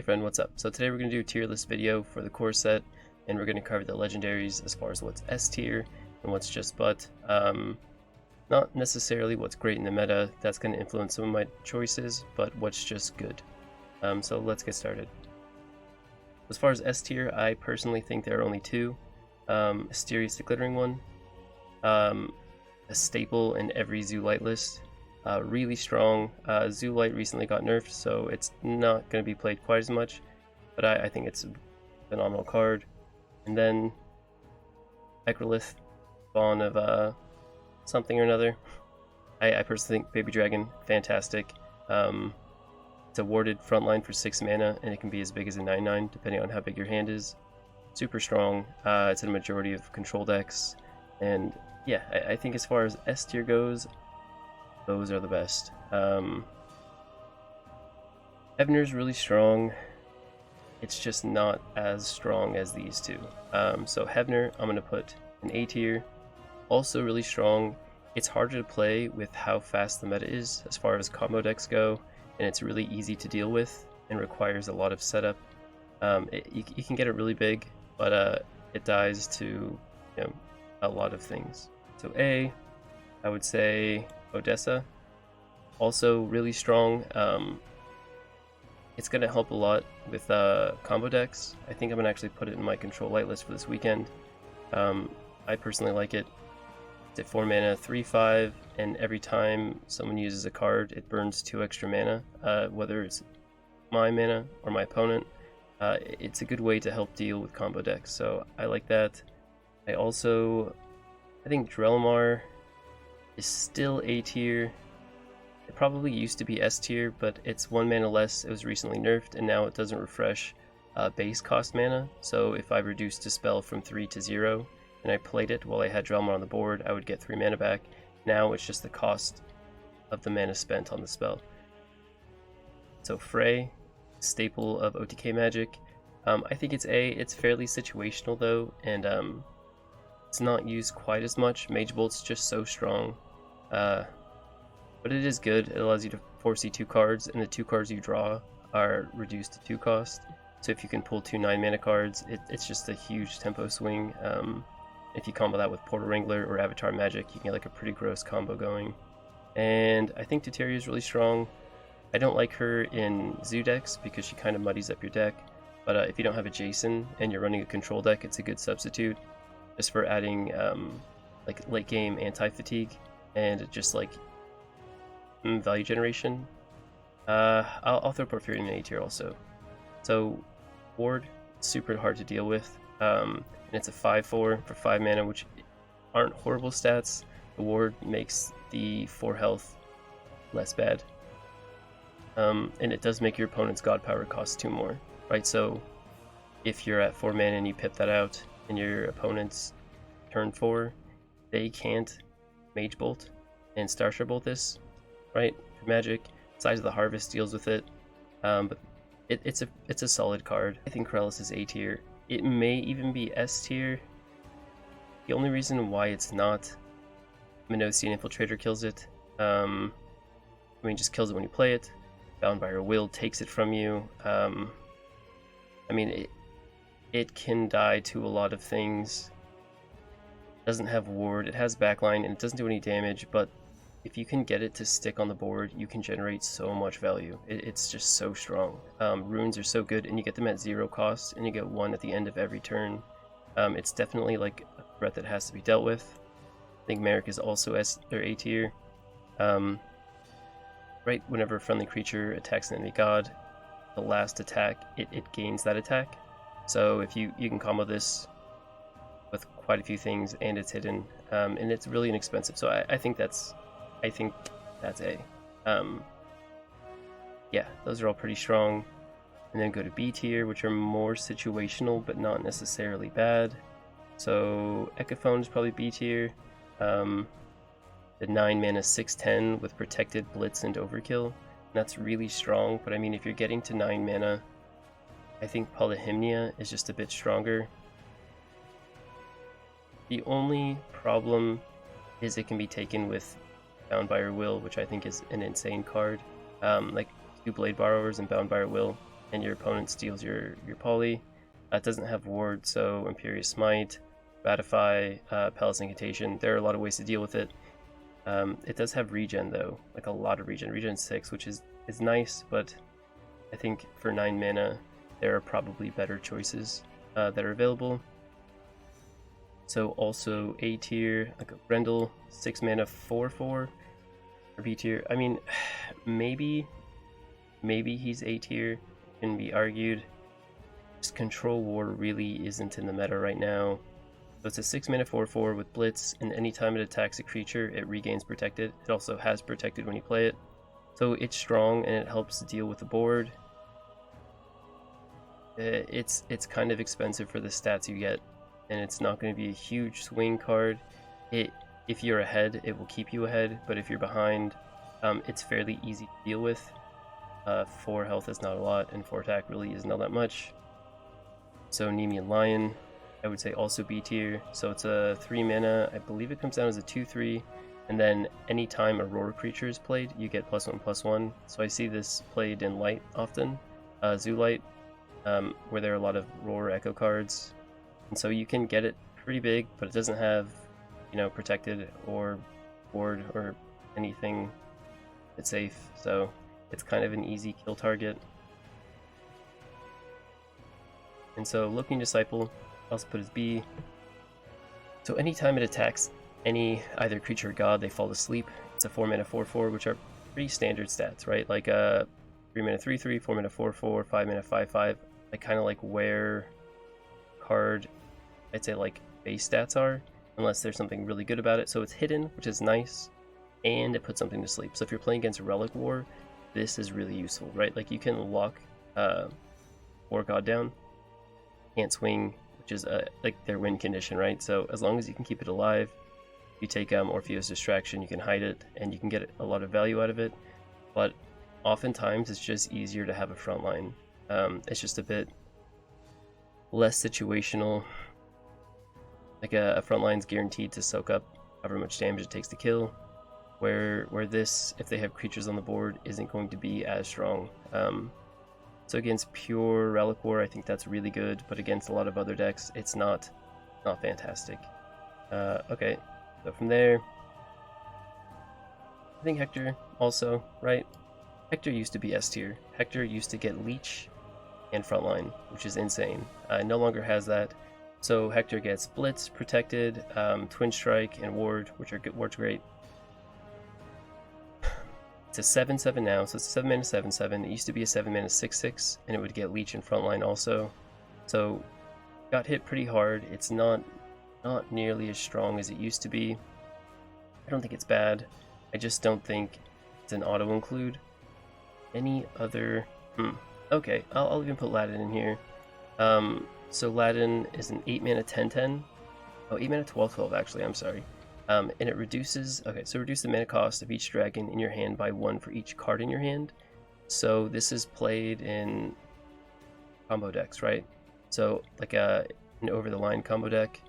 friend, what's up? So today we're going to do a tier list video for the core set, and we're going to cover the legendaries as far as what's S tier and what's just butt. Not necessarily what's great in the meta, that's going to influence some of my choices, but what's just good. So let's get started. As far as S tier, I personally think there are only two. Asterius the Glittering one, a staple in every Zoo Light list. Really strong. Zoo Light recently got nerfed, so it's not going to be played quite as much, but I think it's a phenomenal card. And then Ecrolith, spawn of something or another. I personally think Baby Dragon, fantastic. It's a warded frontline for 6 mana, and it can be as big as a 9/9 depending on how big your hand is. Super strong. It's in a majority of control decks, and yeah, I think as far as S tier goes, those are the best. Evner's really strong. It's just not as strong as these two. So Hevner, I'm going to put an A tier. Also really strong. It's harder to play with how fast the meta is as far as combo decks go, and it's really easy to deal with and requires a lot of setup. You can get it really big, but it dies to a lot of things. So A, I would say Odessa, also really strong. It's going to help a lot with combo decks. I think I'm going to actually put it in my control light list for this weekend. I personally like it. It's at 4 mana, 3/5, and every time someone uses a card, it burns 2 extra mana, whether it's my mana or my opponent. It's a good way to help deal with combo decks, so I like that. I think Drelmar is still A tier. It probably used to be S tier, but it's 1 mana less. It was recently nerfed, and now it doesn't refresh base cost mana. So if I reduced a spell from 3 to 0, and I played it while I had Drelmar on the board, I would get 3 mana back. Now it's just the cost of the mana spent on the spell. So Frey, staple of OTK Magic. I think it's A. It's fairly situational though, and it's not used quite as much. Mage Bolt's just so strong. But it is good. It allows you to 4C 2 cards, and the 2 cards you draw are reduced to 2 cost. So if you can pull 2 9-mana cards, it's just a huge tempo swing. If you combo that with Portal Wrangler or Avatar Magic, you can get like a pretty gross combo going. And I think Teteria is really strong. I don't like her in Zoo decks because she kind of muddies up your deck. But if you don't have a Jason and you're running a control deck, it's a good substitute just for adding like late game anti-fatigue and just like value generation. I'll throw Porphyrion in A tier also. So Ward, super hard to deal with, and it's a 5/4 for 5 mana, which aren't horrible stats. The Ward makes the 4 health less bad, and it does make your opponent's God Power cost 2 more, right? So if you're at 4 mana and you pip that out, and your opponent's turn 4, they can't Mage Bolt and Starshare Bolt this, right? For Magic, Size of the Harvest deals with it, but it's a solid card. I think Corellis is A tier. It may even be S tier. The only reason why it's not, Minosian Infiltrator kills it. Just kills it when you play it. Bound by Your Will takes it from you. It can die to a lot of things. It doesn't have ward. It has backline, and it doesn't do any damage, but if you can get it to stick on the board, you can generate so much value. It's just so strong. Runes are so good, and you get them at 0 cost, and you get 1 at the end of every turn. It's definitely like a threat that has to be dealt with. I think Merrick is also A tier. Right, whenever a friendly creature attacks an enemy god, the last attack, it gains that attack. So if you can combo this with quite a few things, and it's hidden, and it's really inexpensive. So I think that's A. Yeah, those are all pretty strong. And then go to B tier, which are more situational, but not necessarily bad. So Echophone is probably B tier. The 9 mana 6/10 with Protected, Blitz, and Overkill. That's really strong, but I mean, if you're getting to 9 mana, I think Polyhymnia is just a bit stronger. The only problem is it can be taken with Bound by Your Will, which I think is an insane card. Like 2 Blade Borrowers and Bound by Your Will and your opponent steals your poly. It doesn't have ward, so Imperious Smite, Ratify, Palace Incantation. There are a lot of ways to deal with it. It does have regen though, like a lot of regen. Regen 6, which is nice, but I think for 9 mana, there are probably better choices that are available. So also A tier, like a Grendel, 6 mana 4/4, or B tier. I mean, maybe he's A tier, can be argued. Just Control War really isn't in the meta right now. So it's a 6 mana 4/4 with Blitz, and anytime it attacks a creature, it regains protected. It also has protected when you play it. So it's strong and it helps deal with the board. It's kind of expensive for the stats you get, and it's not going to be a huge swing card. If you're ahead, it will keep you ahead, but if you're behind, it's fairly easy to deal with. 4 health is not a lot, and 4 attack really is not that much. So Nemean Lion, I would say also B tier. So it's a 3 mana, I believe it comes down as a 2/3, and then anytime a roar creature is played, you get +1/+1. So I see this played in light often, Zoo Light, where there are a lot of roar echo cards, and so you can get it pretty big, but it doesn't have, protected or ward or anything that's safe, so it's kind of an easy kill target. And so Looking Disciple, also put as B. So anytime it attacks any either creature or god, they fall asleep. It's a 4 mana 4/4, which are pretty standard stats, right? Like 3 mana 3/3, 4 mana 4/4, 5 mana 5/5. Like kind of like where card, I'd say like base stats are, unless there's something really good about it. So it's hidden, which is nice, and it puts something to sleep. So if you're playing against Relic War, this is really useful, right? Like you can lock War God down, can't swing, which is like their win condition, right? So as long as you can keep it alive, you take Orpheus Distraction, you can hide it, and you can get a lot of value out of it. But oftentimes it's just easier to have a front line. It's just a bit less situational. Like a front line's guaranteed to soak up however much damage it takes to kill, where this, if they have creatures on the board, isn't going to be as strong. So against pure Relic War, I think that's really good, but against a lot of other decks, it's not fantastic. Okay, so from there, I think Hector also, right? Hector used to be S tier. Hector used to get Leech and Frontline, which is insane. No longer has that. So Hector gets Blitz, Protected, Twin Strike, and Ward, which are Ward's great. It's a 7/7 now, so it's a 7 mana 7/7. It used to be a 7 mana 6/6, and it would get Leech and Frontline also. So got hit pretty hard. It's not nearly as strong as it used to be. I don't think it's bad. I just don't think it's an auto include. Any other? Okay, I'll even put Ladin in here. So Ladin is an 8 mana 10/10. Oh, 8 mana 12/12 actually. I'm sorry. And it reduces. Okay, so reduce the mana cost of each dragon in your hand by 1 for each card in your hand. So this is played in combo decks, right? So like an over the line combo deck,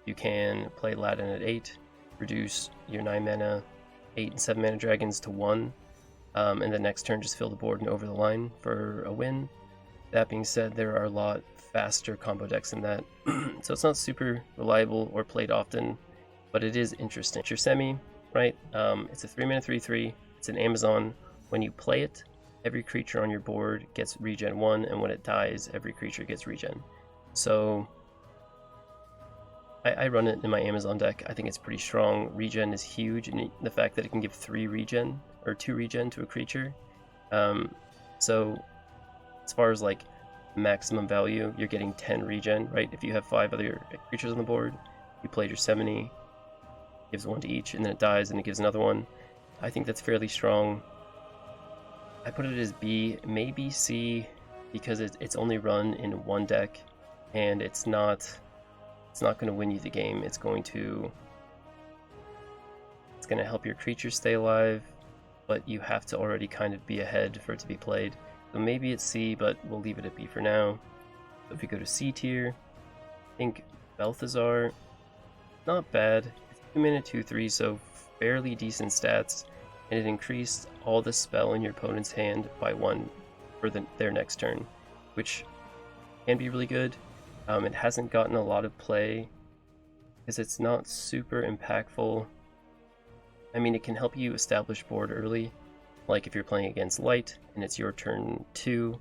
you can play Ladin at 8, reduce your 9 mana, 8 and 7 mana dragons to 1, and the next turn just fill the board and over the line for a win. That being said, there are a lot faster combo decks than that, so it's not super reliable or played often, but it is interesting. It's your semi, right? It's a 3 mana 3/3. It's an Amazon. When you play it, every creature on your board gets regen 1, and when it dies, every creature gets regen. So I run it in my Amazon deck. I think it's pretty strong. Regen is huge, and the fact that it can give 3 regen or 2 regen to a creature. So as far as like maximum value, you're getting 10 regen, right? If you have 5 other creatures on the board, you played your Semini, gives 1 to each, and then it dies and it gives another one. I think that's fairly strong. I put it as B, maybe C, because it's only run in one deck, and it's not going to win you the game. It's going to help your creatures stay alive, but you have to already kind of be ahead for it to be played. So maybe it's C, but we'll leave it at B for now. So if we go to C tier, I think Balthazar, not bad. It's 2 mana 2/3, so fairly decent stats, and it increased all the spell in your opponent's hand by 1 for their next turn. which can be really good. It hasn't gotten a lot of play because it's not super impactful. I mean, it can help you establish board early, like if you're playing against light and it's your turn 2,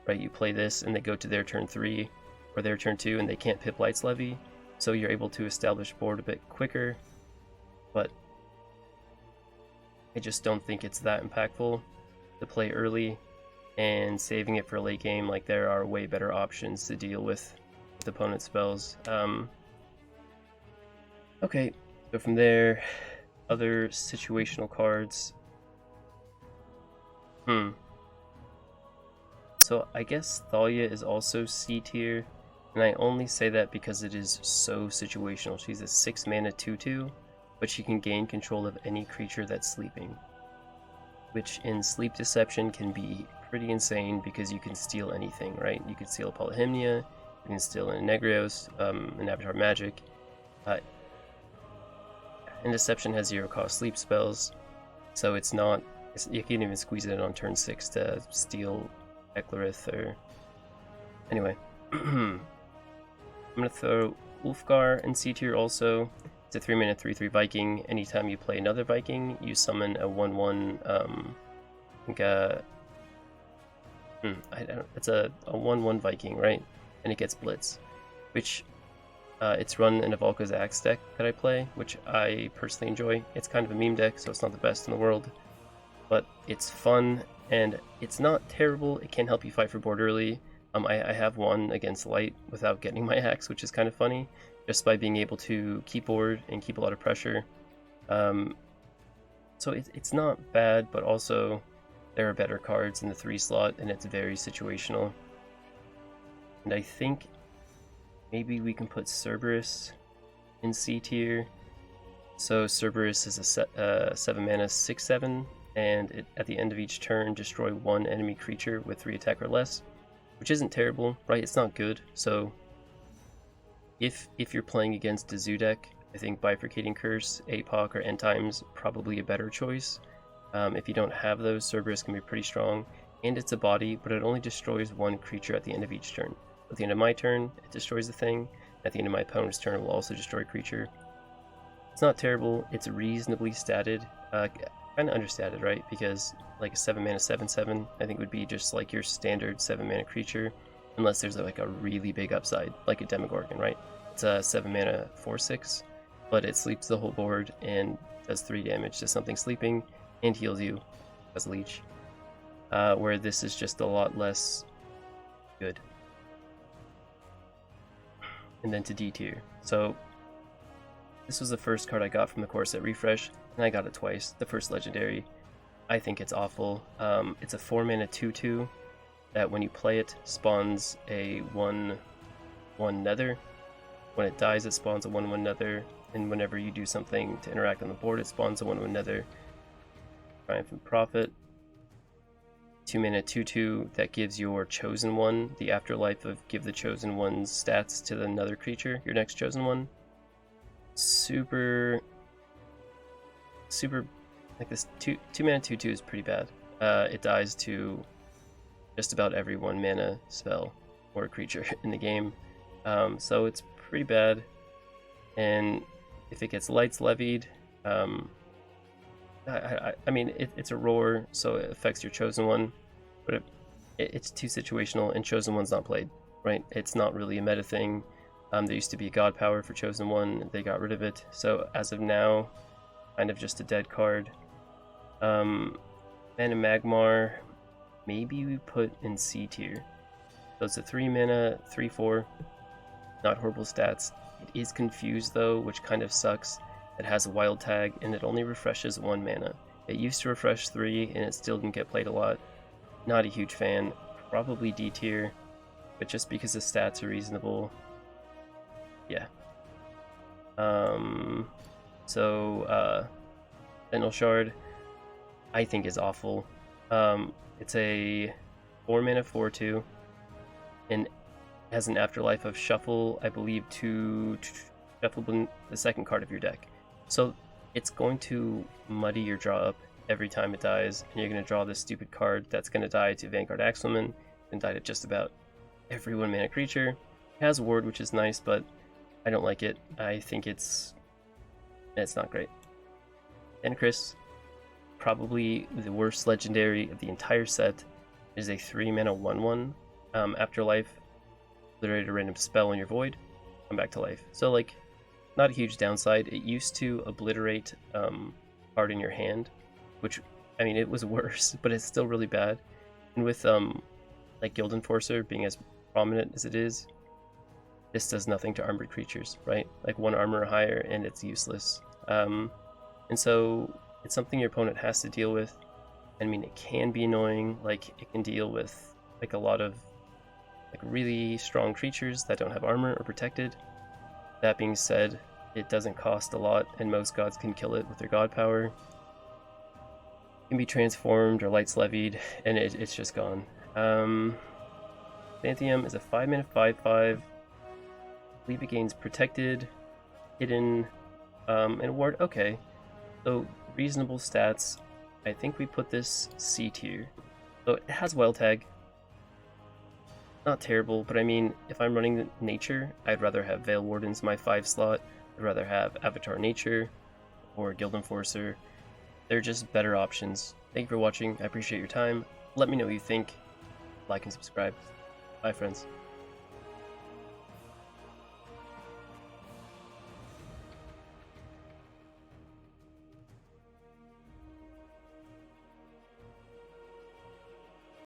right? You play this and they go to their turn 3 or their turn 2 and they can't pip light's levy, so you're able to establish board a bit quicker. But I just don't think it's that impactful to play early and saving it for late game. Like, there are way better options to deal with opponent spells. Okay, so from there, other situational cards. So I guess Thalia is also C tier, and I only say that because it is so situational. She's a 6 mana 2/2, but she can gain control of any creature that's sleeping, which in Sleep Deception can be pretty insane because you can steal anything, right? You can steal a Polyhymnia, you can steal an Negrios, an Avatar Magic. And Deception has 0-cost sleep spells, so you can even squeeze it in on turn 6 to steal Eklarith or... Anyway. I'm going to throw Ulfgar in C tier also. It's a 3 mana 3/3 Viking. Anytime you play another Viking, you summon a 1/1, it's a 1/1 Viking, right? And it gets Blitz, which it's run in a Volka's Axe deck that I play, which I personally enjoy. It's kind of a meme deck, so it's not the best in the world, but it's fun and it's not terrible. It can help you fight for board early. I have won against light without getting my axe, which is kind of funny, just by being able to keep board and keep a lot of pressure. So it's not bad, but also there are better cards in the 3 slot, and it's very situational. And I think maybe we can put Cerberus in C tier. So Cerberus is a 7 mana 6/7, and at the end of each turn, destroy 1 enemy creature with 3 attack or less, which isn't terrible, right? It's not good. So if you're playing against a Zoo deck, I think Bifurcating Curse, APOC, or End Times probably a better choice. If you don't have those, Cerberus can be pretty strong, and it's a body, but it only destroys 1 creature at the end of each turn. At the end of my turn, it destroys the thing. At the end of my opponent's turn, it will also destroy a creature. It's not terrible. It's reasonably statted. Kind of understated, right? Because like a 7 mana 7/7, I think would be just like your standard 7 mana creature, unless there's like a really big upside, like a Demogorgon, right? It's a 7 mana 4/6, but it sleeps the whole board and does 3 damage to something sleeping and heals you as a leech. Where this is just a lot less good. And then to D tier. So this was the first card I got from the core set refresh, and I got it twice. The first legendary. I think it's awful. It's a 4 mana 2/2 that when you play it spawns a 1/1 nether. When it dies, it spawns a 1/1 nether, and whenever you do something to interact on the board, it spawns a 1/1 nether. Triumphant Prophet. 2 mana 2/2 that gives your chosen one the afterlife of give the chosen one's stats to another creature, your next chosen one. Super like this 2 mana 2/2 is pretty bad. It dies to just about every 1 mana spell or creature in the game, so it's pretty bad. And if it gets lights levied, I mean, it's a roar, so it affects your chosen one, but it's too situational, and chosen one's not played, right? It's not really a meta thing. There used to be god power for chosen one, they got rid of it, so as of now, kind of just a dead card. Mana Magmar, maybe we put in C tier. So it's a 3 mana 3/4, not horrible stats. It is confused though, which kind of sucks. It has a wild tag, and it only refreshes 1 mana. It used to refresh 3, and it still didn't get played a lot. Not a huge fan. Probably D tier, but just because the stats are reasonable. Yeah. Sentinel Shard, I think is awful. It's a 4 mana 4/2, and has an afterlife of shuffle, I believe, to shuffle the second card of your deck. So it's going to muddy your draw up every time it dies, and you're going to draw this stupid card that's going to die to Vanguard Axwoman, and die to just about every 1-mana creature. It has Ward, which is nice, but I don't like it. I think it's not great. And Chris, probably the worst legendary of the entire set, is a 3-mana 1/1. Afterlife, obliterate a random spell in your void, come back to life. So like, not a huge downside. It used to obliterate card in your hand, which, I mean, it was worse, but it's still really bad. And with like Guild Enforcer being as prominent as it is, this does nothing to armored creatures, right? Like 1 armor or higher, and it's useless. And so it's something your opponent has to deal with. I mean, it can be annoying. Like, it can deal with like a lot of like really strong creatures that don't have armor or protected. That being said, it doesn't cost a lot, and most gods can kill it with their god power. It can be transformed or lights levied, and it's just gone. Xanthium is a 5-mana 5/5. I believe it gains protected, hidden, and ward. Okay, so reasonable stats. I think we put this C tier. So it has Wild Tag. Not terrible, but I mean, if I'm running Nature, I'd rather have Veil Wardens my 5 slot. I'd rather have Avatar Nature or Guild Enforcer. They're just better options. Thank you for watching. I appreciate your time. Let me know what you think. Like and subscribe. Bye, friends.